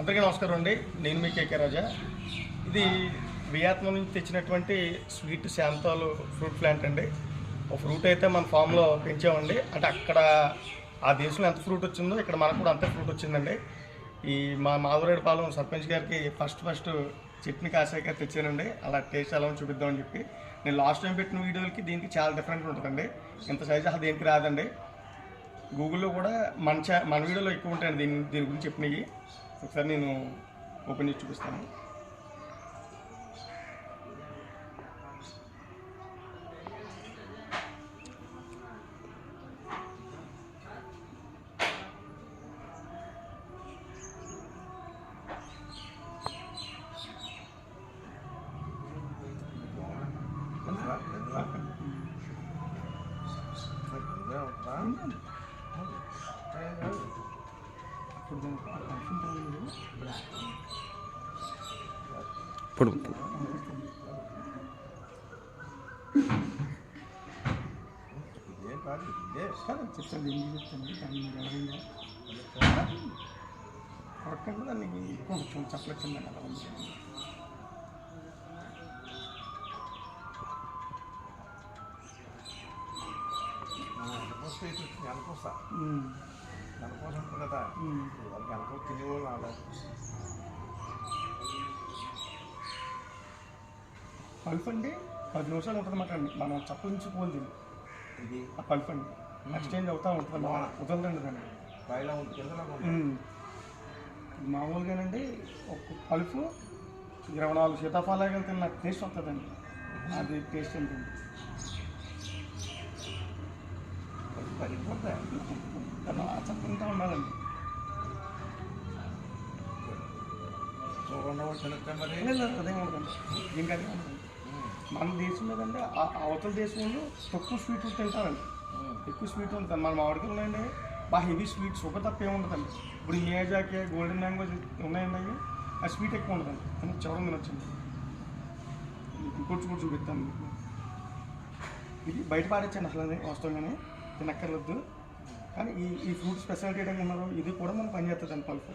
అందరికీ నమస్కారం అండి. నేను మీ కేకే రాజా. ఇది వియత్నాం నుంచి తెచ్చినటువంటి స్వీట్ శాంతాలు ఫ్రూట్ ప్లాంట్ అండి. ఒక ఫ్రూట్ అయితే మన ఫామ్లో పెంచామండి. అంటే అక్కడ ఆ దేశంలో ఎంత ఫ్రూట్ వచ్చిందో ఇక్కడ మనకు కూడా అంతే ఫ్రూట్ వచ్చిందండి. ఈ మా మాధవరేడుపాలెం సర్పంచ్ గారికి ఫస్ట్ చట్నీ కాసాక తెచ్చానండి. అలా టేస్ట్ ఎలా చూపిద్దామని చెప్పి. నేను లాస్ట్ టైం పెట్టిన వీడియోలకి దీనికి చాలా డిఫరెంట్ ఉంటుందండి. ఇంత సైజు అసలు దేనికి రాదండి. గూగుల్లో కూడా మన వీడియోలో ఎక్కువ ఉంటాయండి దీని గురించి చెప్పినవి. ఒకసారి నేను ఓపెన్ చేసి చూపిస్తాను. ఇప్పుడు చెప్తాను కొట్టండి దాన్ని కొంచెం చెప్పలేదండి. అలా ఉంది పల్ఫ్ అండి. 10 నిమిషాలు ఉంటుంది అన్నమాట అండి. మనం చప్పలించుకోవాలి ఇది ఆ పల్ఫ్ అండి. ఎక్స్చేంజ్ అవుతూ ఉంటుంది, వదలదండి దాన్ని. మామూలుగానండి ఒక పల్ఫ్ 24 సీతాఫలాలు తిన్న టేస్ట్ వస్తుందండి. అది టేస్ట్ ఉంటుంది. చప్పంతా ఉండాలండి. అదే ఉండదండి. దీనికి అదే ఉండదండి. మన దేశం లేదంటే అవతల దేశంలో తక్కువ స్వీట్ తింటారండి, ఎక్కువ స్వీట్ ఉంటుంది. మన మామిడికాయలు ఉన్నాయండి బాగా హెవీ స్వీట్, షుగర్ తప్ప ఏముంటుందండి. ఇప్పుడు ఈ మేజాకి గోల్డెన్ మ్యాంగో ఉన్నాయండి, అవి ఆ స్వీట్ ఎక్కువ ఉంటుందండి. కానీ చివరి తినొచ్చండి. ఇంకొచ్చి కూడా చూపిస్తాను మీకు. ఇది బయట పాడేచ్చండి అసలు వస్తాగానే తినక్కర్లేదు. కానీ ఈ ఫ్రూట్ స్పెషాలిటీ ఏంటంటే ఉన్నారు, ఇది కూడా మనం పనిచేస్తుందండి పల్పు.